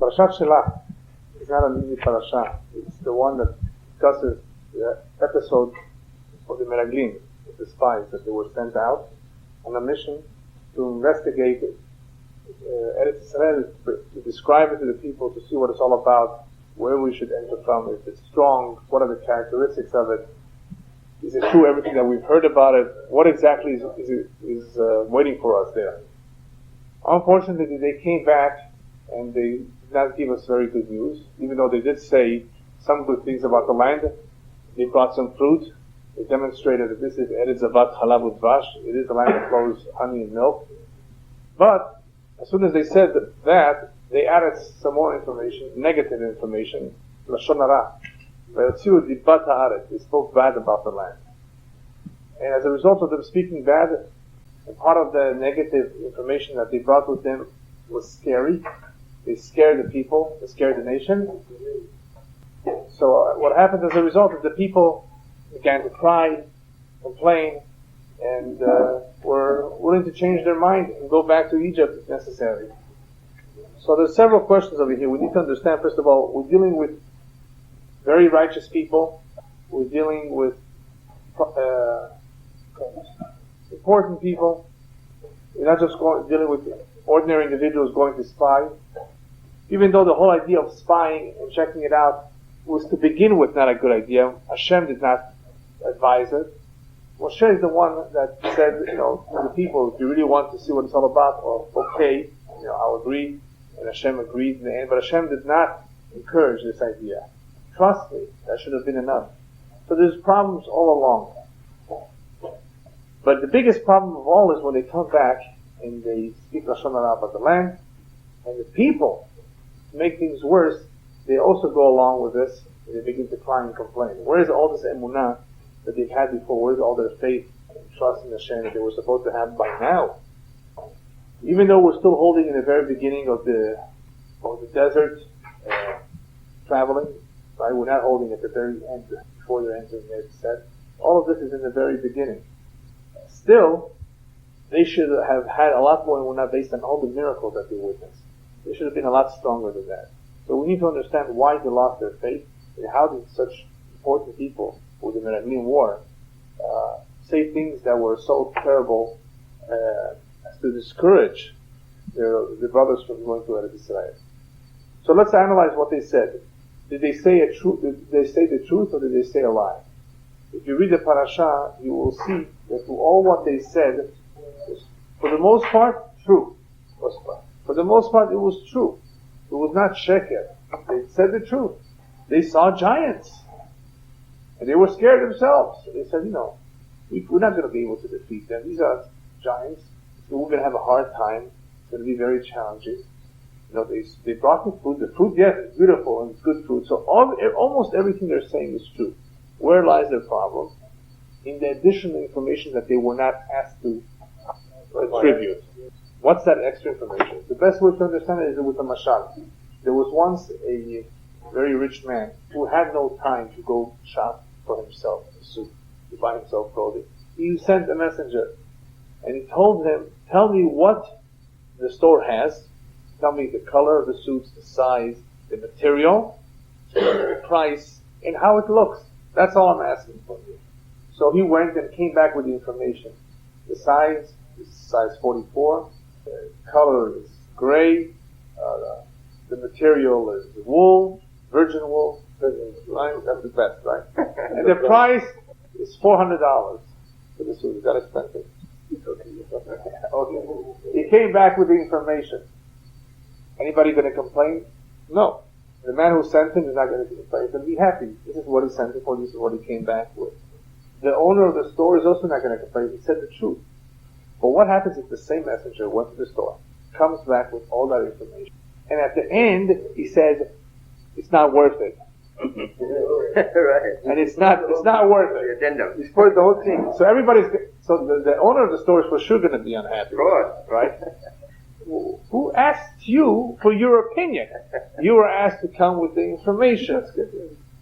Parashat Shelach is not an easy parasha. It's the one that discusses the episode of the Meraglim, the spies that they were sent out on a mission to investigate Eretz Israel, to describe it to the people, to see what it's all about, where we should enter from, if it's strong, what are the characteristics of it, is it true everything that we've heard about it, what exactly is waiting for us there. Unfortunately, they came back and they did not give us very good news, even though they did say some good things about the land. They brought some fruit. They demonstrated that this is Eretz Zavat Halav Udvash. It is the land that flows honey and milk. But as soon as they said that, they added some more information, negative information, Lashon Hara. They spoke bad about the land. And as a result of them speaking bad, and part of the negative information that they brought with them was scary. They scared the people, they scared the nation. So what happened as a result is the people began to cry, complain, and were willing to change their mind and go back to Egypt if necessary. So there's several questions over here. We need to understand, first of all, we're dealing with very righteous people. We're dealing with important people. We're not just dealing with ordinary individuals going to spy. Even though the whole idea of spying and checking it out was to begin with not a good idea, Hashem did not advise it. Moshe is the one that said, to the people, if you really want to see what it's all about, okay, I'll agree. And Hashem agreed in the end, but Hashem did not encourage this idea. Trust me, that should have been enough. So there's problems all along. But the biggest problem of all is when they come back and they speak Lashon Hara about the land, and the people, to make things worse, they also go along with this, and they begin to cry and complain. Where is all this emunah that they've had before? Where is all their faith and trust in Hashem that they were supposed to have by now? Even though we're still holding in the very beginning of the desert traveling, right? We're not holding at the very end before they're entering Eretz. All of this is in the very beginning. Still, they should have had a lot more emunah based on all the miracles that they witnessed. They should have been a lot stronger than that. So we need to understand why they lost their faith and how did such important people with the Meraglim war say things that were so terrible as to discourage the brothers from going to Eretz Israel. So let's analyze what they said. Did they say Did they say the truth or did they say a lie? If you read the parasha, you will see that to all what they said was, for the most part, true. For the most part, it was true. It was not sheker. They said the truth. They saw giants. And they were scared themselves. So they said, we're not going to be able to defeat them. These are giants. So we're going to have a hard time. It's going to be very challenging. They brought the food. The food, yes, it's beautiful and it's good food. So almost everything they're saying is true. Where lies their problem? In the additional information that they were not asked to attribute. What's that extra information? The best way to understand it is with a mashal. There was once a very rich man who had no time to go shop for himself a suit, to buy himself clothing. He sent a messenger and he told him, tell me what the store has, tell me the color of the suits, the size, the material, the price, and how it looks. That's all I'm asking from you. So he went and came back with the information. The size is size 44, the color is gray, the material is wool, virgin wool, right? That's the best, right? And the price is $400 for the suit. Is that expensive? Okay. He came back with the information. Anybody going to complain? No. The man who sent him is not going to complain. He's going to be happy. This is what he sent him for. This is what he came back with. The owner of the store is also not going to complain. He said the truth. But what happens if the same messenger went to the store, comes back with all that information, and at the end he says it's not worth it. Right. And it's not worth it. The addendum. He's put the whole thing. So the owner of the store is for sure going to be unhappy. Of course. Right? Who asked you for your opinion? You were asked to come with the information.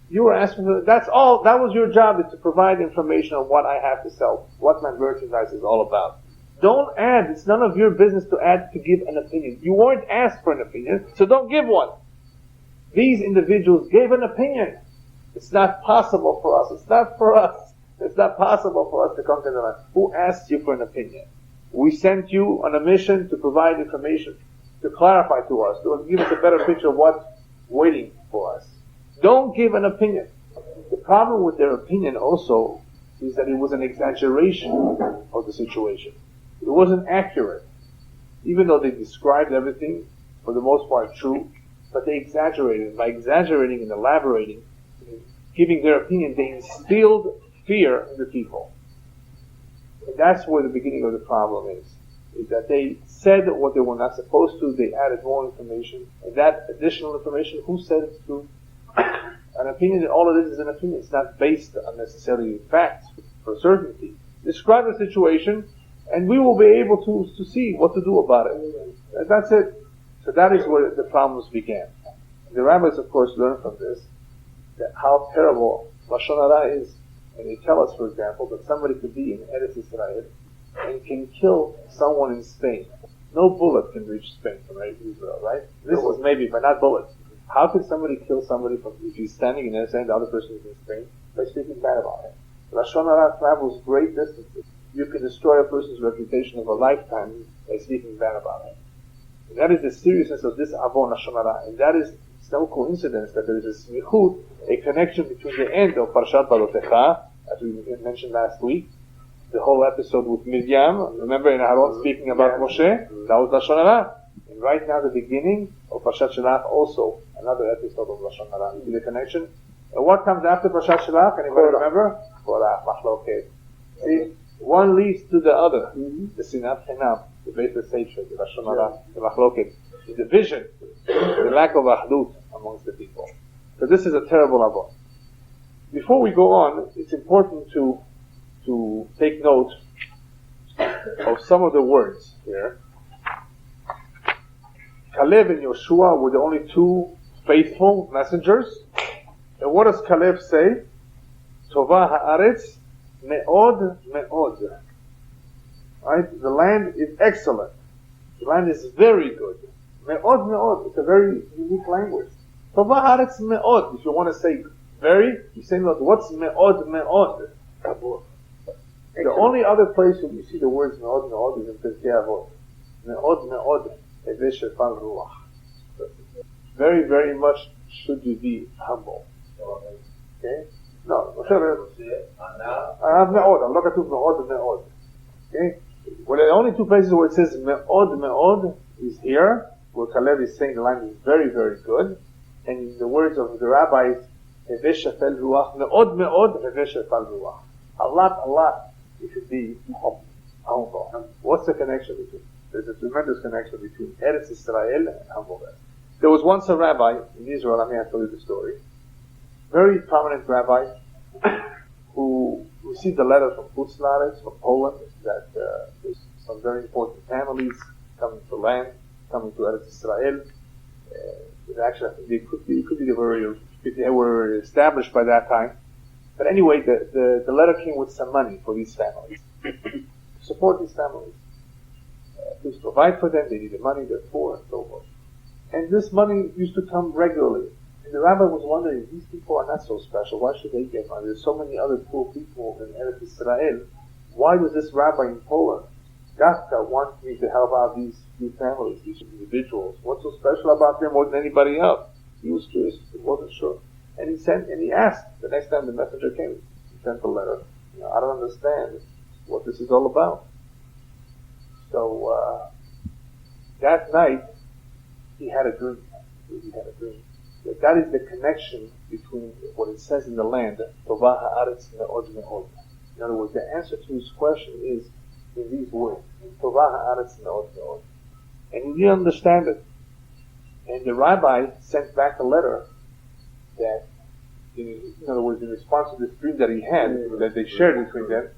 You were asked that's all. That was your job, is to provide information on what I have to sell, what my merchandise is all about. Don't add. It's none of your business to give an opinion. You weren't asked for an opinion, so don't give one. These individuals gave an opinion. It's not possible for us. It's not for us. It's not possible for us to come to the land. Who asked you for an opinion? We sent you on a mission to provide information, to clarify to us, to give us a better picture of what's waiting for us. Don't give an opinion. The problem with their opinion also is that it was an exaggeration of the situation. It wasn't accurate. Even though they described everything, for the most part true, but they exaggerated. By exaggerating and elaborating, giving their opinion, they instilled fear in the people. And that's where the beginning of the problem is that they said what they were not supposed to, they added more information, and that additional information, who said it's true? An opinion, all of this is an opinion. It's not based on necessarily facts for certainty. Describe the situation, and we will be able to see what to do about it. And that's it. So that is where the problems began. The rabbis, of course, learned from this that how terrible Lashon Hara is. And they tell us, for example, that somebody could be in Eretz Israel and can kill someone in Spain. No bullet can reach Spain from Israel, right? This was maybe, but not bullets. How could somebody kill somebody if he's standing in Israel and the other person is in Spain? By speaking bad about him. Lashon Hara travels great distances. You can destroy a person's reputation of a lifetime by speaking bad about him. And that is the seriousness of this Avon Lashon Hara. And that is, it's no coincidence that there is a smichut, a connection between the end of Parashat Balotecha, as we mentioned last week, the whole episode with Miriam, remember in Aaron speaking about Moshe, that was Lashon Hara. And right now the beginning of Parashat Shelach, also another episode of Lashon Hara. You see the connection? And what comes after Parashat Shelach? Anybody remember? Torah, Machloket. See, one leads to the other. The Sinat Chinam, the baseless hatred, the Lashon Hara, the Machloket, the division, the lack of Ahdut amongst the people. So this is a terrible Avon. Before we go on, it's important to take note of some of the words here. Caleb and Yoshua were the only two faithful messengers. And what does Caleb say? Tova haaretz me'od me'od. Right? The land is excellent. The land is very good. Me'od me'od. It's a very unique language. Tova haaretz me'od. If you want to say very, you say me'od. What's me'od me'od? The only other place where you see the words me'od me'od is in Pirkei Avot. Me'od me'od. Very, very much should you be humble. Okay? No, I'm not going to me'od me'od. Okay? Well, the only two places where it says me'od me'od is here, where Caleb is saying the land is very, very good, and in the words of the rabbis, heveh shefel ruach, me'od me'od, heveh shefel ruach. A lot, you should be humble. What's the connection between? There's a tremendous connection between Eretz Israel and humbleness. There was once a rabbi in Israel, I may have to tell you the story, very prominent rabbi, who received a letter from Chutz La'aretz, from Poland, that there's some very important families coming to land, coming to Eretz Israel. Actually, I think they were established by that time. But anyway, the letter came with some money for these families, to support these families. Please provide for them, they need the money, they're poor, and so forth. And this money used to come regularly. And the rabbi was wondering, these people are not so special, why should they get money? There's so many other poor people in Eretz Israel. Why does this rabbi in Poland, Dafka, want me to help out these families, these individuals? What's so special about them more than anybody else? He was curious, he wasn't sure. And he asked, the next time the messenger came, he sent a letter. I don't understand what this is all about. So, that night, he had a dream. That is the connection between what it says in the land, Tova haaretz me'od me'od. In other words, the answer to his question is in these words, Tova haaretz me'od me'od. And he didn't understand it. And the rabbi sent back a letter that, in other words, in response to this dream that he had, that they shared between them,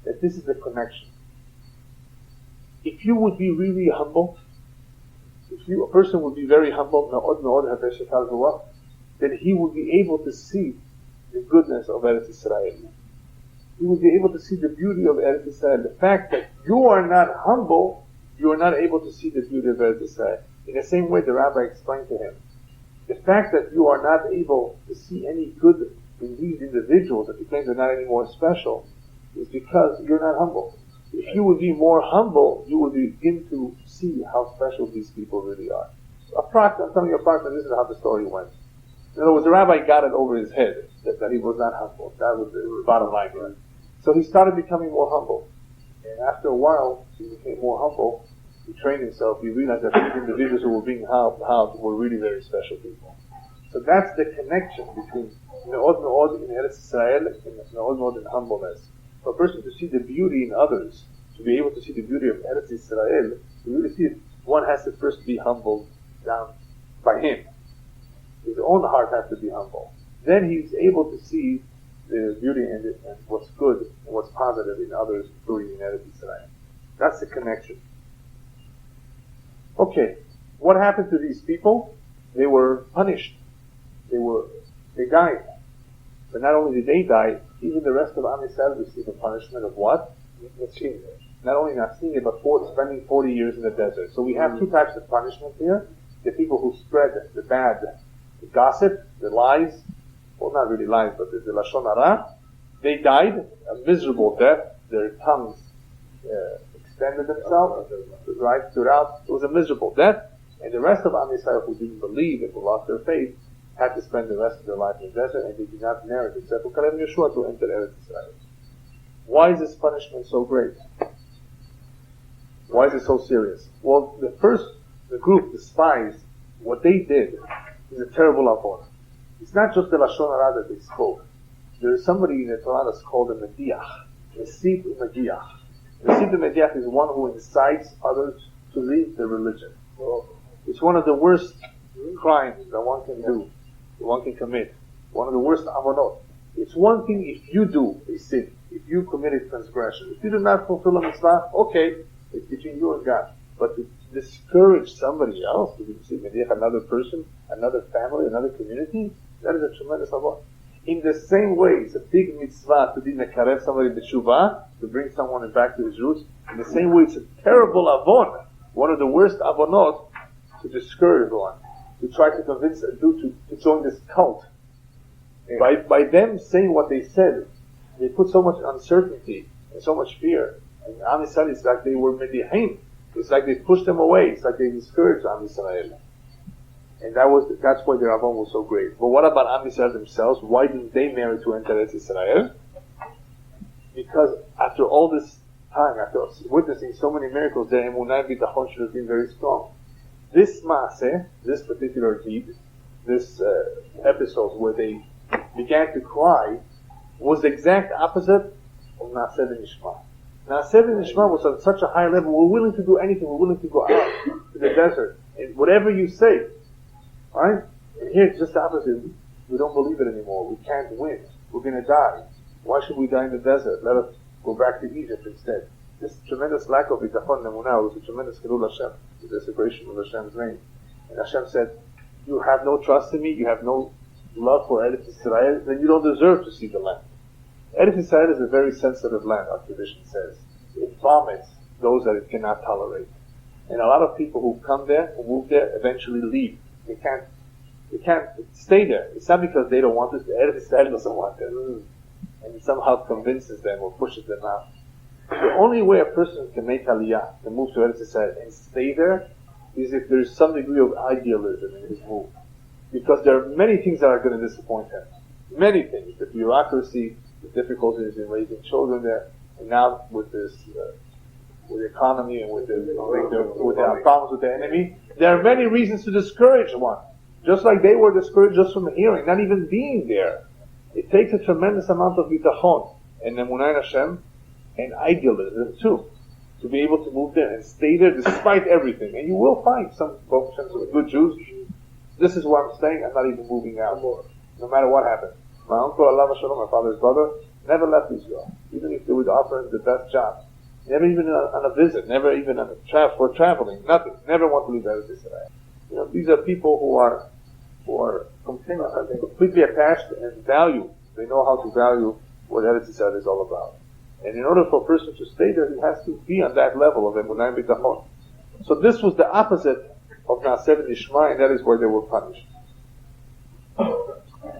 that this is the connection. If you would be really humble, a person would be very humble, then he would be able to see the goodness of Eretz Israel. He would be able to see the beauty of Eretz Israel. The fact that you are not humble, you are not able to see the beauty of Eretz Israel. In the same way, the rabbi explained to him The fact that you are not able to see any good in these individuals, that you claim they're not any more special, is because you're not humble. If you would be more humble, you would begin to see how special these people really are. I'm telling you approximately, this is how the story went. In other words, the rabbi got it over his head that he was not humble. That was the bottom line. Right? So he started becoming more humble. And after a while, he became more humble. He trained himself. He realized that these individuals who were being helped were really very special people. So that's the connection between Me'od in Eretz Israel and Me'od in humbleness. For a person to see the beauty in others, to be able to see the beauty of Eretz Israel, to really see it, one has to first be humbled down by him. His own heart has to be humble. Then he's able to see the beauty and what's good and what's positive in others, including in Eretz Israel. That's the connection. Okay, what happened to these people? They were punished. They died. But not only did they die, even the rest of Am Yisrael received a punishment of what? Not only not seeing it, but spending 40 years in the desert. So we have two types of punishment here. The people who spread the bad, the gossip, the lies, well, not really lies, but the Lashon Hara, they died a miserable death. Their tongues extended themselves, right, throughout. It was a miserable death. And the rest of Am Yisrael who didn't believe and who lost their faith had to spend the rest of their life in the desert, and they did not merit, except for Kalem Yeshua, to enter Eretz Israel. Why is this punishment so great? Why is it so serious? Well, the group, the spies, what they did is a terrible avon. It's not just the Lashon Hara that they spoke. There is somebody in the Torah that's called a Mediach. Mesit Mediach. Mesit Mediach is one who incites others to leave the religion. It's one of the worst crimes that one can do, that one can commit. One of the worst avonot. It's one thing if you do a sin, if you commit a transgression. If you do not fulfill a mitzvah, okay, it's between you and God. But to discourage somebody else, to be another person, another family, another community, that is a tremendous avon. In the same way, it's a big mitzvah to mekarev somebody b'teshuvah, to bring someone back to his roots. In the same way, it's a terrible avon, one of the worst avonot, to discourage one, to try to convince a dude to join this cult. Yeah. By them saying what they said, they put so much uncertainty and so much fear. And Am Yisrael, it's like they were medihim. It's like they pushed them away. It's like they discouraged Am Yisrael. And that's why their avon was so great. But what about Am Yisrael themselves? Why didn't they merit to enter Eretz Israel? Because after all this time, after witnessing so many miracles, their emunah and bitachon should have been very strong. This maaseh, this particular deed, this episode where they began to cry, was the exact opposite of Naaseh v'Nishma. Naaseh v'Nishma was on such a high level, we're willing to do anything, we're willing to go out to the desert, and whatever you say, right? And here it's just the opposite. We don't believe it anymore, we can't win, we're going to die. Why should we die in the desert? Let us go back to Egypt instead. This tremendous lack of bitachon and emunah was a tremendous chilul Hashem, the desecration of Hashem's name. And Hashem said, you have no trust in me, you have no love for Eretz Israel, then you don't deserve to see the land. Eretz Israel is a very sensitive land, our tradition says. It vomits those that it cannot tolerate. And a lot of people who come there, who move there, eventually leave. They can't stay there. It's not because they don't want this, Eretz Israel doesn't want them. And it somehow convinces them or pushes them out. The only way a person can make aliyah, can move to Eretz Israel and stay there, is if there is some degree of idealism in his move. Because there are many things that are going to disappoint him. Many things. The bureaucracy, the difficulties in raising children there, and now with this, with the economy and with the problems with the enemy, there are many reasons to discourage one. Just like they were discouraged just from hearing, not even being there. It takes a tremendous amount of bitachon and emunah in Hashem and idealism too, to be able to move there and stay there despite everything. And you will find some good Jews. This is where I'm staying. I'm not even moving out, no matter what happens. My uncle, Allah Shalom, my father's brother, never left Israel, even if they would offer him the best job. Never even on a visit, never even for traveling, nothing. Never want to leave Eretz Israel. These are people who are completely attached and value. They know how to value what Eretz Israel is all about. And in order for a person to stay there, he has to be on that level of emunah and bitachon. So this was the opposite of Naaseh v'Nishma, and that is where they were punished.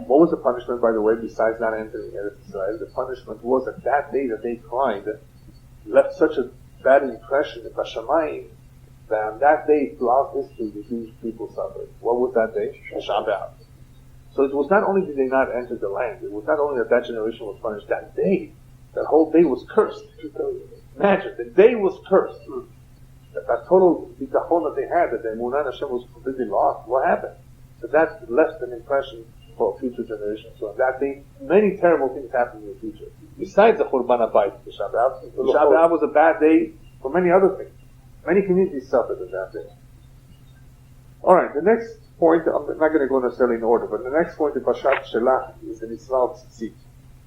What was the punishment, by the way, besides not entering Eretz Israel? The punishment was that day that they cried left such a bad impression in Bashamayim that on that day, throughout history, the Jewish people suffered. What was that day? Tisha B'Av. So it was not only did they not enter the land, it was not only that generation was punished, that day, that whole day was cursed. Imagine, the day was cursed. That total bitachon that they had, that the Emunah Hashem was completely lost, what happened? So that left an impression for future generations. So on that day, many terrible things happened in the future. Besides the Churban HaBayit, Tisha B'Av was a bad day for many other things. Many communities suffered on that day. Alright, the next point, I'm not going to go necessarily in order, but the next point in Parashat Shelach is the mitzvah of tzitzit.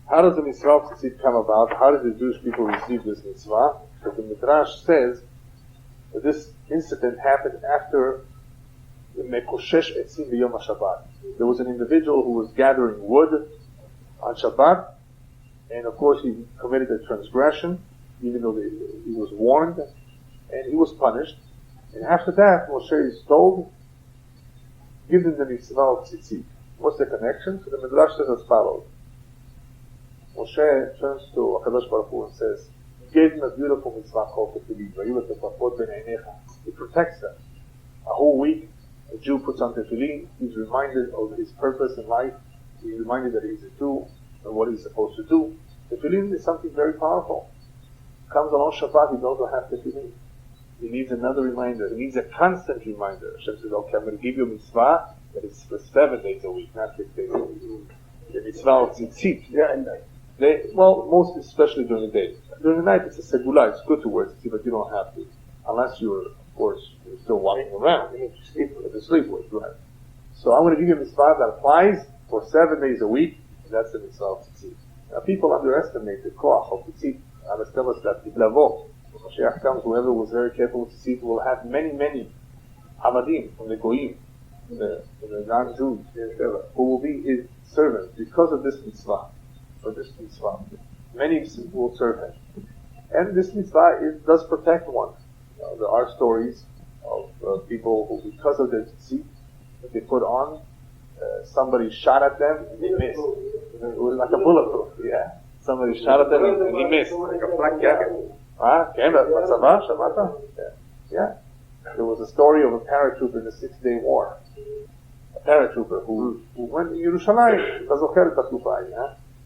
How does the mitzvah of tzitzit come about? How did the Jewish people receive this mitzvah? Because the Midrash says that this incident happened after the Mekoshesh Etzim B'Yom HaShabbat. There was an individual who was gathering wood on Shabbat, and of course he committed a transgression, even though he was warned, and he was punished. And after that, Moshe is told, give them the mitzvah of tzitzit. What's the connection? So the Midrash says as follows. Moshe turns to HaKadosh Baruch Hu and says, he gave them a beautiful mitzvah called tefillin. It protects them. A whole week, a Jew puts on tefillin, he's reminded of his purpose in life, he's reminded that he's a Jew, and what he's supposed to do. Tefillin is something very powerful. Comes along Shabbat, he also has tefillin. He needs another reminder. He needs a constant reminder. Hashem says, okay, I'm going to give you a mitzvah that is for 7 days a week, not 6 days a week. The mitzvah of tzitzit. Yeah, and most especially during the day. During the night, it's a segula. It's good to wear tzitzit, but you don't have to. Unless you're, of course, you're still walking around. You need to sleep with, right? So I'm going to give you a mitzvah that applies for 7 days a week, and that's the mitzvah of tzitzit. Now, people underestimate the koach of tzitzit. I must tell us that Lavo. Mashiach comes, whoever was very careful with tzitzit will have many avadim from the goyim, the non-Jews, who will be his servants because of this mitzvah. For this mitzvah, many will serve him, and this mitzvah does protect one. There are stories of people who, because of the tzitzit that they put on, somebody shot at them and they missed. It was like a bulletproof. Yeah, somebody shot at them and he missed, like a flak jacket. Yeah. There was a story of a paratrooper in the 6-day war. A paratrooper who went to Yerushalayim,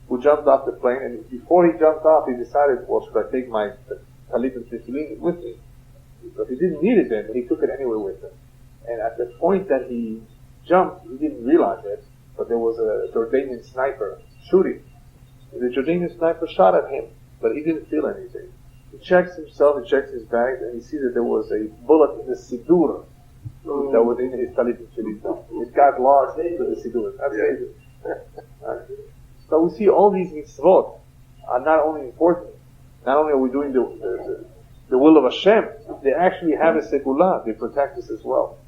who jumped off the plane, and before he jumped off, he decided, well, should I take my talit and tefillin with me? Because he didn't need it then, but he took it anyway with him. And at the point that he jumped, he didn't realize it, but there was a Jordanian sniper shooting. And the Jordanian sniper shot at him, but he didn't feel anything. He checks himself, he checks his bag, and he sees that there was a bullet in the sidur that was in his talit and tefillin. It got lost into the sidur. That's it. So we see all these mitzvot are not only important, not only are we doing the will of Hashem, they actually have a segula, they protect us as well.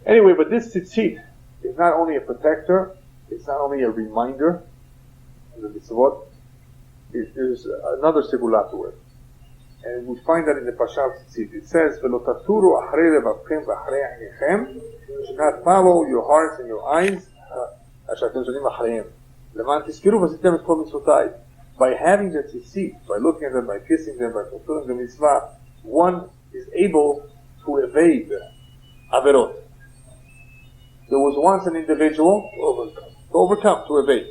Anyway, but this tzitzit is not only a protector, it's not only a reminder of the mitzvot, there's another segula to it. And we find that in the Parashat Tzitzit. It says, "V'lo taturu achrei levavchem v'achrei einechem," should not follow your hearts and your eyes, asher atem shonim achreihem. Leman tizkiru v'azitem et kol mitzvotai. By having the tzitzit, by looking at them, by kissing them, by fulfilling the mitzvah, one is able to evade averot. There was once an individual to evade.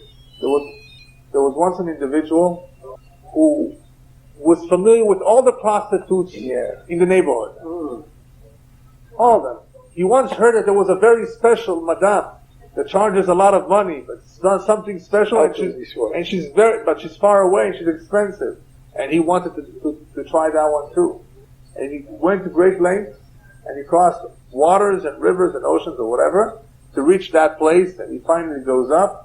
There was once an individual who was familiar with all the prostitutes in the neighborhood. All of them. He once heard that there was a very special madame that charges a lot of money, but it's not something special, and she's far away and she's expensive. And he wanted to try that one too. And he went to great lengths, and he crossed waters and rivers and oceans or whatever to reach that place, and he finally goes up.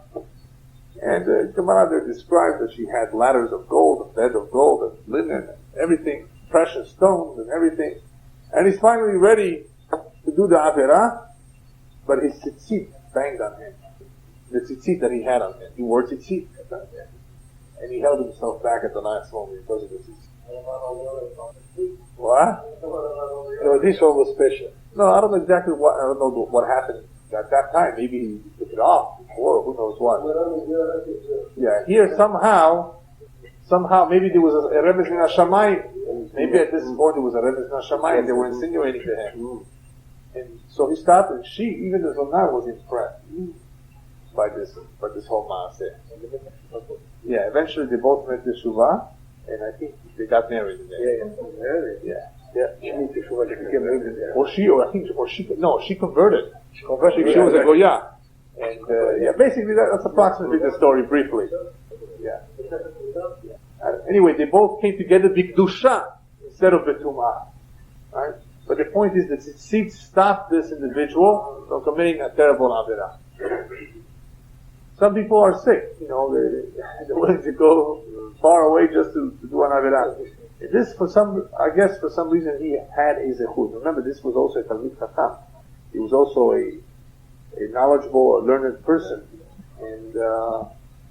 And the Gemara there describes that she had ladders of gold, a bed of gold, and linen, and everything, precious stones and everything. And he's finally ready to do the Averah, but his tzitzit banged on him. The tzitzit that he had on him. He wore tzitzit at that time. And he held himself back at the last moment because of the tzitzit. What? No, this one was special. No, I don't know exactly what happened at that time. Maybe he took it off. or who knows what. Yeah, here somehow, maybe there was a Rebbe in Hashamayim. Maybe at this point there was a Rebbe in Hashamayim. They were insinuating to him, and so he stopped. And even the Zonah, was impressed by this whole maaseh. Yeah, eventually they both made the Teshuvah, and I think they got married in there. She converted. She was a Goya. And basically that's approximately the story briefly. Yeah. Anyway, they both came together b'kedusha instead of b'tumah. Right? But the point is that Tzitzit stopped this individual from committing a terrible avirah. Some people are sick, they're willing to go far away just to do an avirah. This, for some reason, he had a zechut. Remember, this was also a Talmid Chacham. He was also a knowledgeable, a learned person, and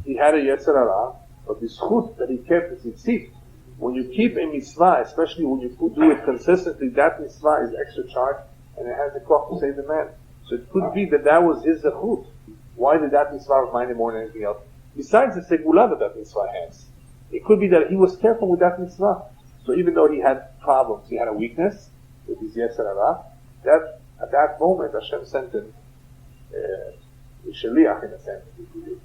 he had a Yetzer Hara, but the zechut that he kept is Tzitzit. When you keep a mitzvah, especially when you do it consistently, that mitzvah is extra charge, and it has the clock to save the man. So it could be that was his zechut. Why did that mitzvah remind him more than anything else? Besides the segula that mitzvah has. It could be that he was careful with that mitzvah. So even though he had problems, he had a weakness with his Yetzer Hara, that at that moment Hashem sent him a Sheliach, in a sense,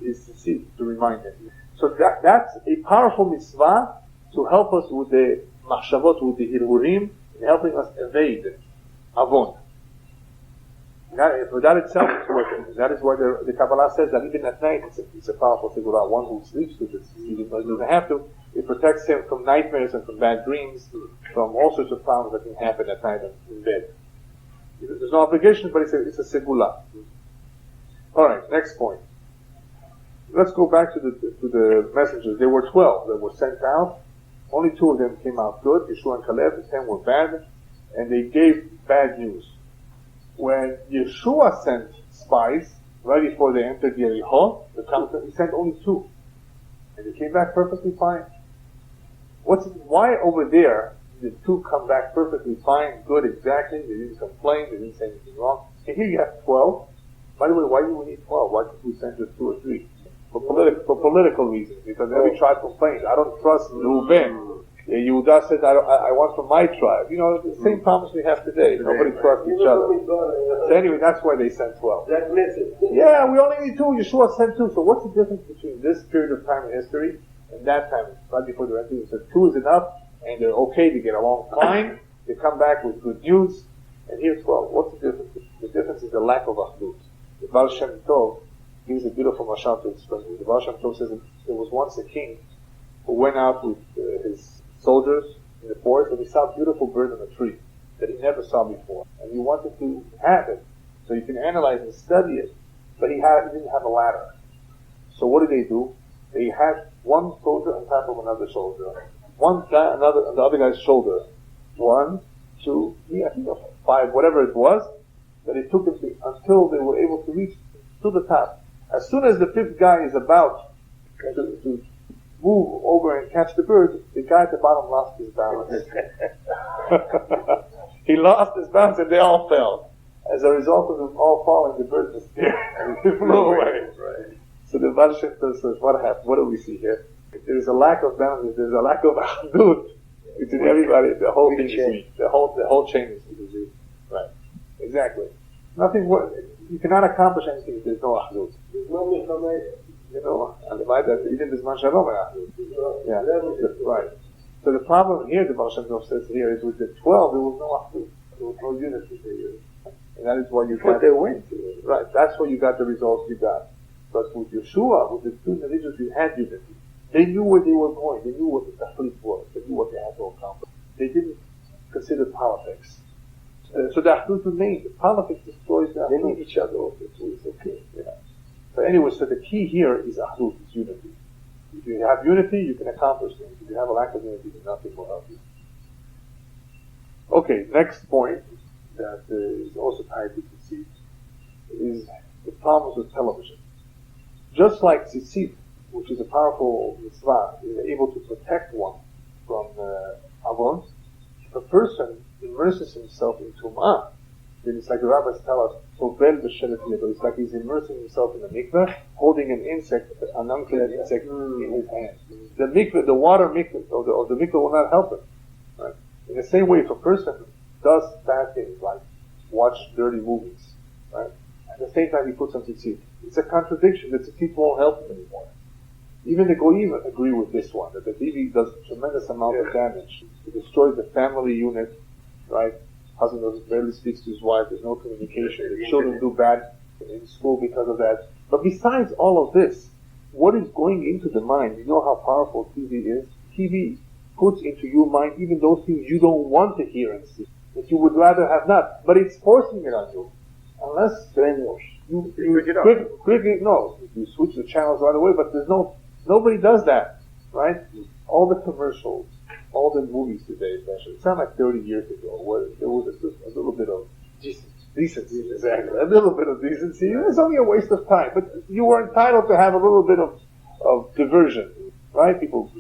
is to remind him. So that's a powerful mitzvah to help us with the machshavot, with the hirhurim, and helping us evade avon. For that itself is working. That is why the Kabbalah says that even at night it's a powerful segula. One who sleeps with it, even though he doesn't have to, it protects him from nightmares and from bad dreams, from all sorts of problems that can happen at night in bed. There's no obligation, but it's a segula. Alright, next point. Let's go back to the messengers. There were 12 that were sent out. Only 2 of them came out good, Yeshua and Caleb. The 10 were bad, and they gave bad news. When Yeshua sent spies right before they entered Yericho, he sent only 2, and they came back perfectly fine. Why over there did 2 come back perfectly fine, good, exactly? They didn't complain, they didn't say anything wrong. And here you have 12. By the way, why do we need 12? Why couldn't we send just 2 or 3? For political reasons, because every tribe complains. I don't trust Reuben. Yehuda says, I want from my tribe. The same problems we have today. Nobody trusts each other. So anyway, that's why they sent 12. Yeah, we only need 2. Yeshua sent 2. So what's the difference between this period of time in history and that time, right before the Red He said 2 is enough, and they're okay to get along fine. They come back with good news. And here's 12. What's the difference? The difference is the lack of achdut. The Baal Shem Tov gives a beautiful mashal to explain it. The Baal Shem Tov says that there was once a king who went out with his soldiers in the forest, and he saw a beautiful bird on a tree that he never saw before, and he wanted to have it so he can analyze and study it, but he didn't have a ladder. So what did they do? They had one soldier on top of another soldier, one guy on the other guy's shoulder, 1, 2, 3, I think 5, whatever it was, but it took them until they were able to reach to the top. As soon as the 5th guy is about to move over and catch the bird, the guy at the bottom lost his balance. He lost his balance and they all fell. As a result of them all falling, the bird just flew away. Right. So the Baal Shem Tov says, what happened? What do we see here? There's a lack of balance, there's a lack of achdut between everybody. The whole thing is weak. The whole chain is weak. Right. Exactly. Nothing. You cannot accomplish anything if there's no achdut. There's no milchamay. Even this man shalom. Yeah. Right. So the problem here, the Baal Shem Tov says here, is with the 12 there was no achdut. There was no unity there. And that is why you got. They went. Right. That's why you got the results you got. But with Yeshua, with the 2 individuals, you had unity. They knew where they were going. They knew what the tachlit was. They knew what they had to accomplish. They didn't consider politics. So the achdut remained. The politics destroys the achdut. They need each other also, so it's okay. Yeah. But anyway, so the key here is achdut, is unity. If you have unity, you can accomplish things. If you have a lack of unity, then nothing will help you. Okay, next point that is also tied to tzitzit is the problems with television. Just like tzitzit, which is a powerful mitzvah, is able to protect one from avon, if a person immerses himself in tum'ah, then it's like the rabbis tell us, it's like he's immersing himself in the mikveh, holding an insect, an unclean insect in his hand. The mikveh, the water mikveh, or the mikveh will not help him. Right? In the same way, if a person does bad things, like watch dirty movies, right? At the same time he puts on tzitzit. It's a contradiction. The tzitzit won't help him anymore. Even the goyim agree with this one, that the TV does a tremendous amount of damage. It destroys the family unit, right? Husband barely speaks to his wife, there's no communication, the children do bad in school because of that. But besides all of this, what is going into the mind? You know how powerful TV is? TV puts into your mind even those things you don't want to hear and see, that you would rather have not, but it's forcing it on you. Unless you quickly, no, you switch the channels right away, but nobody does that, right? All the commercials, all the movies today, especially, it's not like 30 years ago where there was just a little bit of decency, exactly. A little bit of decency. It's only a waste of time, but you were entitled to have a little bit of diversion, right? People,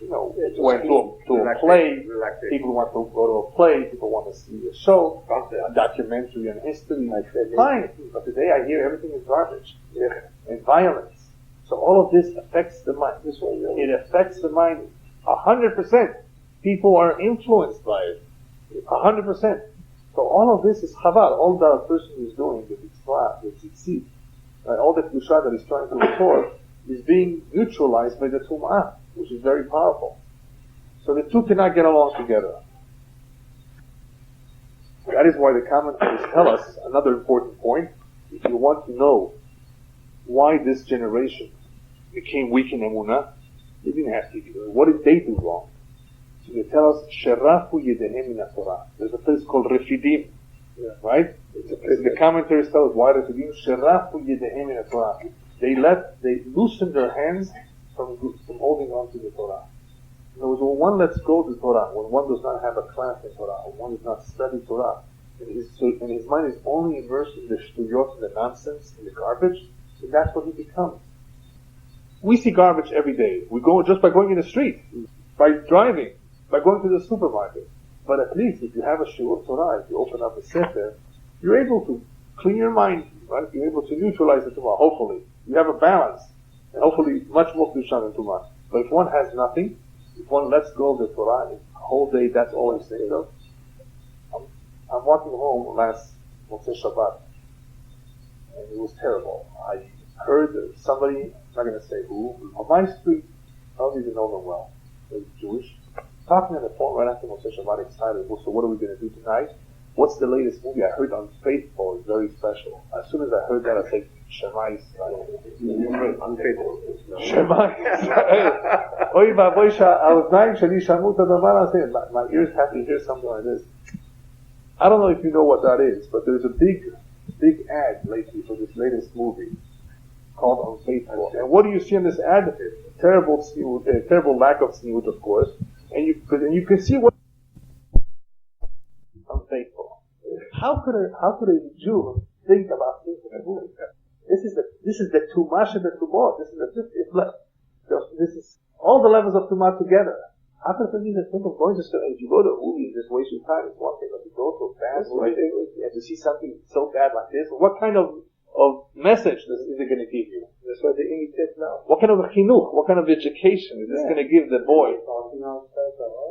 went to a play. People want to go to a play. People want to see a show, a documentary on history. Fine, but today I hear everything is garbage and violence. So all of this affects the mind. It affects the mind 100%. People are influenced by it 100%. So all of this is chaval. All that a person is doing, the mitzvah, the tzitzit, right? All the kedusha that he's trying to restore is being neutralized by the tum'ah, which is very powerful. So the two cannot get along together. That is why the commentaries tell us another important point. If you want to know why this generation became weak in emunah, they didn't have to do it. What did they do wrong? So they tell us, Sherafu yedehem min Torah. There's a place called Refidim, right? The commentaries tell us why Refidim. Sherafu yedehem min Torah. They loosened their hands from holding on to the Torah. In other words, when one lets go of the Torah, when one does not have a class in Torah, when one does not study Torah, and his mind is only immersed in the shtuyot, the nonsense, in the garbage, then that's what he becomes. We see garbage every day. We go just by going in the street, by driving, by going to the supermarket. But at least if you have a shiur of Torah, if you open up a sefer, you're able to clean your mind, right? You're able to neutralize the tumah, hopefully. You have a balance, and hopefully much more kedusha than tumah. But if one has nothing, if one lets go of the Torah, the whole day that's all he's thinking of. I'm walking home last Motzei Shabbat, and it was terrible. I heard somebody, I'm not going to say who, on my street, I don't even know them well, they're Jewish, talking on the phone right after Motzei Shabbat, excited. So what are we going to do tonight? What's the latest movie? I heard Unfaithful is very special. As soon as I heard that, I said, Shema Yisrael. Unfaithful. Shema Yisrael. Oy vavoy, I was dying, shani shamu tadamar, I said, my ears have to hear something like this. I don't know if you know what that is, but there's a big ad lately for this latest movie called Unfaithful. And what do you see in this ad? Terrible lack of tzniut, of course. And you can see what unfaithful. How could a Jew think about things in a movie? This is the tumash and the tumah. This is all the levels of tumah together. How could a Jew think of going to if you go to a movie and just waste your time? It's one thing, but you go to a bad movie and to see something so bad like this, what kind of message is it going to give you? That's what they imitate now. What kind of chinuch, what kind of education is this going to give the boy?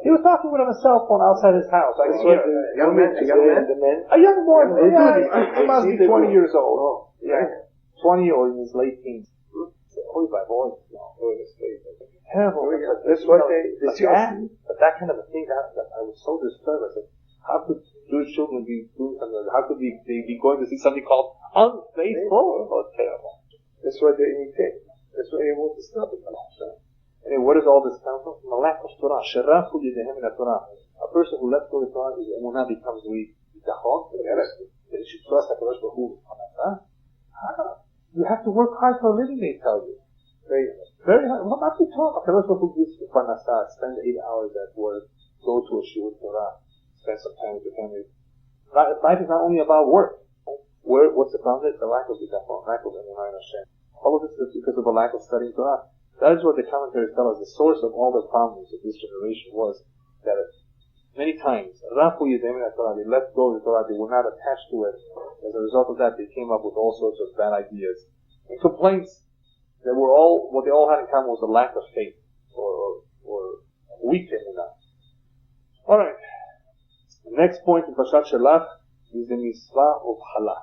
He was talking with a cell phone outside his house. I can hear a young boy. He must be 20 years old. Oh, yeah. 20 or in his late teens. Oh, my boy. Terrible. That's what but that kind of a thing, that I was so disturbed. I said, how could Jewish children be doing something? How could they be going to see something called unfaithful? Oh, terrible. That's what they imitate. That's why they want to stop it. And where does all this come from? From a lack of Torah. Sherafu yedehem min Torah. A person who lets go of the Torah, his emunah becomes weak. They should trust HaKadosh Baruch Hu. You have to work hard for a living, they tell you. Very hard. What about the Torah? HaKadosh Baruch Hu gives you parnasah. Spend 8 hours at work. Go to a shiur Torah. Spend some time with your family. Life is not only about work. What's the problem? It's the lack of bitachon, lack of emunah in Hashem. All of this is because of a lack of studying Torah. That is what the commentaries tell us. The source of all the problems of this generation was that many times. They let go of the Torah, they were not attached to it. As a result of that, they came up with all sorts of bad ideas and complaints that what they all had in common was a lack of faith or weak emunah. Alright. The next point in Parashat Shelach is the mitzvah of Chala.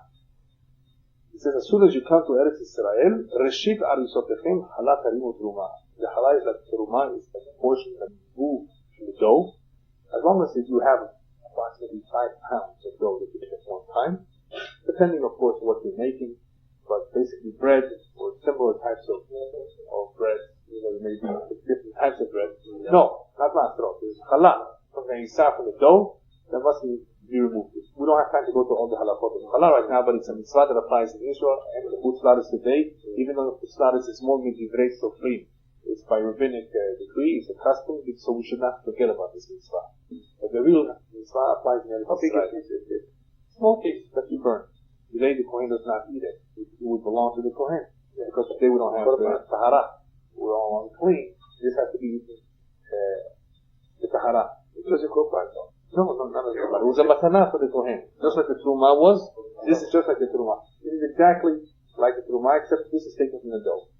It says, as soon as you come to Eretz Israel, Reshit arisotechem Chala tarimu truma. The Chala is like truma, is like a portion that you move from the dough. As long as you have approximately 5 pounds of dough that you make at one time, depending, of course, what you're making, but basically bread or similar types of bread. There may be different types of bread. No, not masrot. There's Chala from the Isa, from the dough, that must be removed. We don't have time to go to all the halachot of Chala right now, but it's a mitzvah that applies in Israel and the Chutzlaretz today, even though the Chutzlaretz is more midivrei sofrim. It's by rabbinic decree, it's a custom, so we should not forget about this mitzvah. But the real mitzvah applies in Eretz Israel. Small case that you burn. Today the Kohen does not eat it. It would belong to the Kohen. Because today we don't have tahara. We're all unclean. This has to be eaten the tahara. It was a korban. No, not a korban. It was a matana for the Kohen. Just like the truma was, this is just like the truma. This is exactly like the truma, except this is taken from the dough.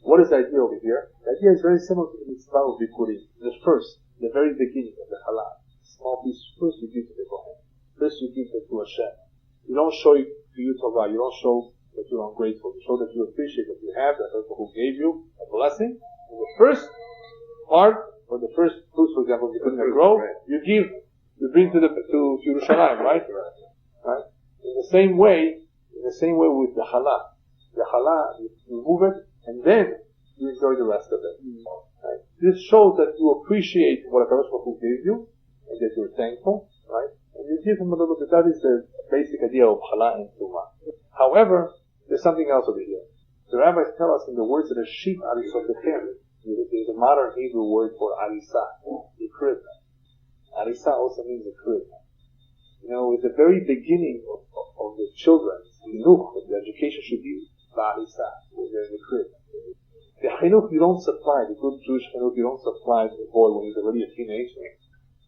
What is the idea over here? The idea is very similar to the mitzvah of bikurim. The very beginning of the halal. Small piece, first you give to the Kohen. First you give it to Hashem. You don't show to you Torah. You don't show that you're ungrateful. You show that you appreciate what you have, that person who gave you a blessing. And the first part, or the first fruits, for example, you couldn't grow, you bring to Yerushalayim, right? Right? In the same way with the challah. The challah, you remove it, and then you enjoy the rest of it. Right? This shows that you appreciate what a person who gave you, and that you're thankful, right? And you give him a little bit. That is the basic idea of challah and truma. However, there's something else over here. The rabbis tell us in the words that a sheep arisotechem. There's a modern Hebrew word for arisa, the crib. Arisa also means a crib. At the very beginning of the children, the education should be ba'arisa, where they're in the crib. The chinuch you don't supply, the good Jewish chinuch you don't supply to the boy when he's already a teenager.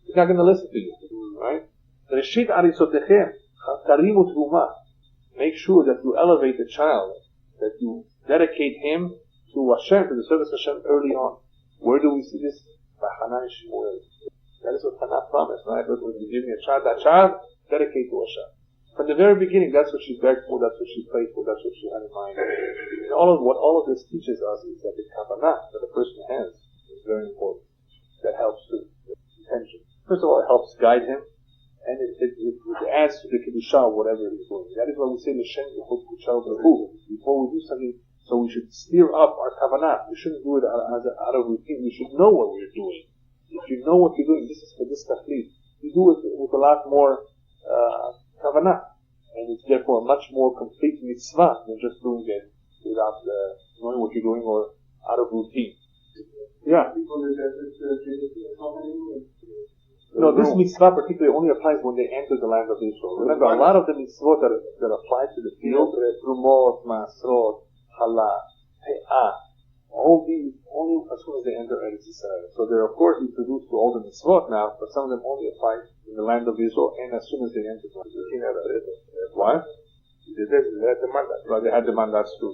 He's not going to listen to you, right? Reshit arisotechem, tarimu truma. Make sure that you elevate the child, that you dedicate him to Hashem, to the service of Hashem early on. Where do we see this? By Hana and Shmuel. That is what Hana promised, right? When you give me a child, that child, dedicate to Hashem. From the very beginning, that's what she begged for, that's what she prayed for, that's what she had in mind. And what all of this teaches us is that the kavanah that a person has is very important. That helps to the intention. First of all, it helps guide him, and it adds to the kedusha of whatever he's doing. That is why we say l'shem yichud kedusha b'hu. Before we do something, so we should steer up our kavanah. We shouldn't do it out of routine. We should know what we're doing. If you know what you're doing, this is for this tachlit. You do it with a lot more kavanah, and it's therefore a much more complete mitzvah than just doing it without knowing what you're doing or out of routine. Yeah. No, this mitzvah particularly only applies when they enter the land of Israel. Remember, a lot of the mitzvot that apply to the field, trumot, masrot, challah, pe'ah, all these only as soon as they enter Eretz Israel. So they're of course introduced to all the mitzvot now, but some of them only apply in the land of Israel and as soon as they enter. What? They had the mandat. Right, they had the mandats too.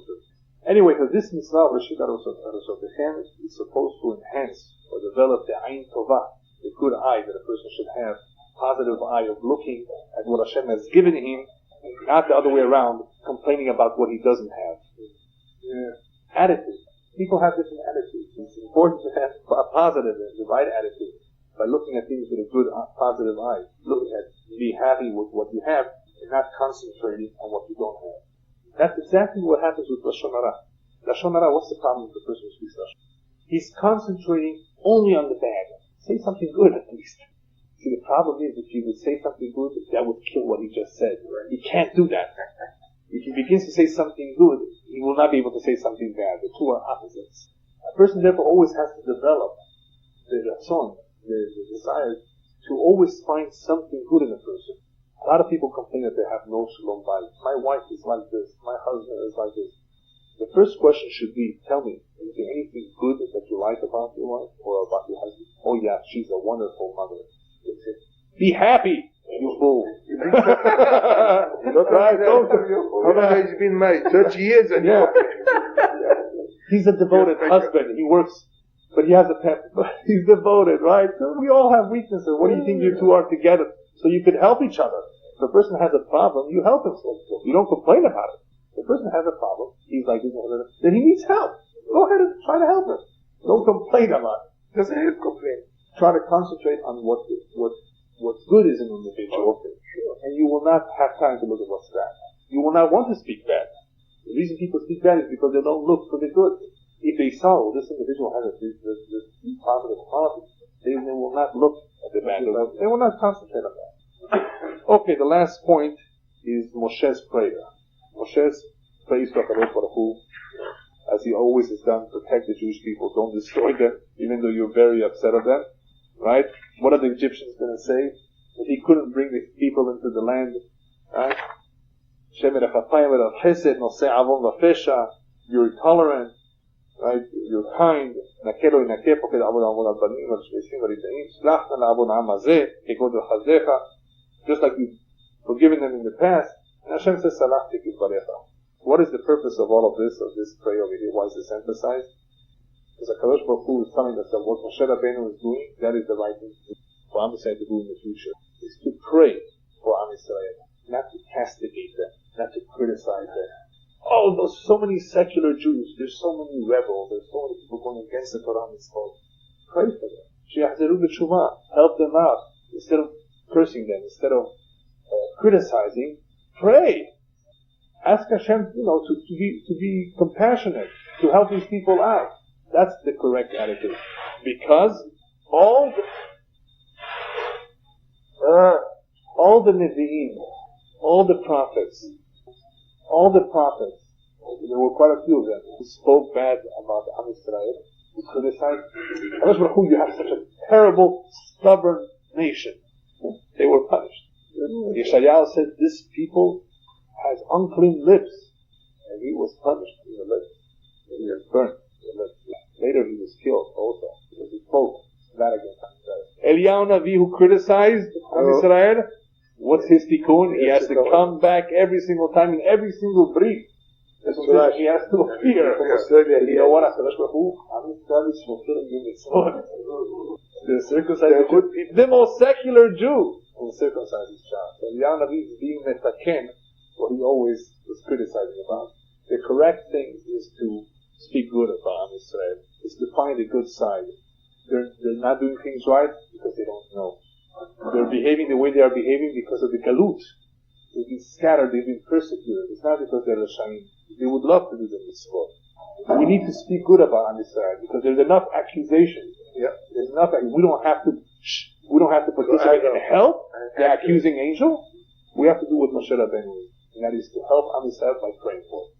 Anyway, so this mitzvah of Reshit Arosotechem is supposed to enhance or develop the Ain Tovah, the good eye that a person should have, positive eye of looking at what Hashem has given him, and not the other way around, complaining about what he doesn't have. Attitude. People have different attitudes. It's important to have a positive and the right attitude by looking at things with a good, positive eye. Looking at, be happy with what you have and not concentrating on what you don't have. That's exactly what happens with Lashon Hara. Lashon Hara, what's the problem with the person who speaks Lashon? He's concentrating only on the bad. Say something good at least. See, the problem is if you would say something good, that would kill what he just said. He can't do that. If he begins to say something good, he will not be able to say something bad. The two are opposites. A person therefore always has to develop the ratzon, the desire to always find something good in a person. A lot of people complain that they have no shalom bayit. My wife is like this. My husband is like this. The first question should be, tell me, is there anything good that you like about your wife or about your husband? Oh yeah, she's a wonderful mother. They say, Be happy, you fool. Right? How long has he been married? 30 years and He's a devoted husband. He works, but he has a pet. He's devoted, right? So we all have weaknesses. What do you think you two are together? So you could help each other. If a person has a problem, you help him. You don't complain about it. If a person has a problem, he's like, then he needs help. Go ahead and try to help him. Don't complain about it. Doesn't have complain. Try to concentrate on what good is in an individual, and you will not have time to look at what's bad. You will not want to speak bad. The reason people speak bad is because they don't look for the good. If they saw this individual has this positive quality, they will not look at the bad. They will not concentrate on that. Okay, the last point is Moshe's prayer. Moshe's praise to HaKadosh Baruch Hu, as he always has done, protect the Jewish people, don't destroy them, even though you're very upset of them. Right? What are the Egyptians going to say? That he couldn't bring the people into the land. Right? You're tolerant. Right? You're kind. Just like you've forgiven them in the past. And Hashem says, what is the purpose of all of this prayer over here? Why is this emphasized? Because HaKadosh Baruch Hu is telling us that what Moshe Rabbeinu is doing, that is the right thing for Am Yisrael to do in the future. Is to pray for Am Yisrael, not to castigate them, not to criticize them. Oh, there's so many secular Jews, there's so many rebels, there's so many people going against the Torah mitzvot. Pray for them. She'yachzeru b'tshuvah. Help them out. Instead of cursing them, instead of criticizing, pray. Ask Hashem, to be compassionate, to help these people out. That's the correct attitude. Because all the Nevi'im, all the prophets, there were quite a few of them who spoke bad about Am Yisrael, who criticized. You have such a terrible, stubborn nation. They were punished. Yeshayahu said, this people has unclean lips, and he was punished in the lips. He was burnt in the lips. Later he was killed also, because he spoke bad against Am Yisrael. Elyahu Navi, who criticized Am Yisrael, what's his tikkun? He has to come back every single time in every single brief. He has to appear. You know what? Am Yisrael is fulfilling your mitzvot. The circumcised Jew, the most secular Jew, who circumcised his child. So Elyahu Navi is being metaken, what he always was criticizing about. The correct thing is to speak good about Am Yisrael, is to find the good side. They're not doing things right because they don't know. They're behaving the way they are behaving because of the galut. They've been scattered, they've been persecuted. It's not because they're Rashaim. They would love to do the mitzvot. We need to speak good about Am Yisrael because there's enough accusations. Yeah, there's enough. We don't have to participate in help the accusing angel. We have to do what Moshe Rabbeinu is, and that is to help Am Yisrael by praying for it.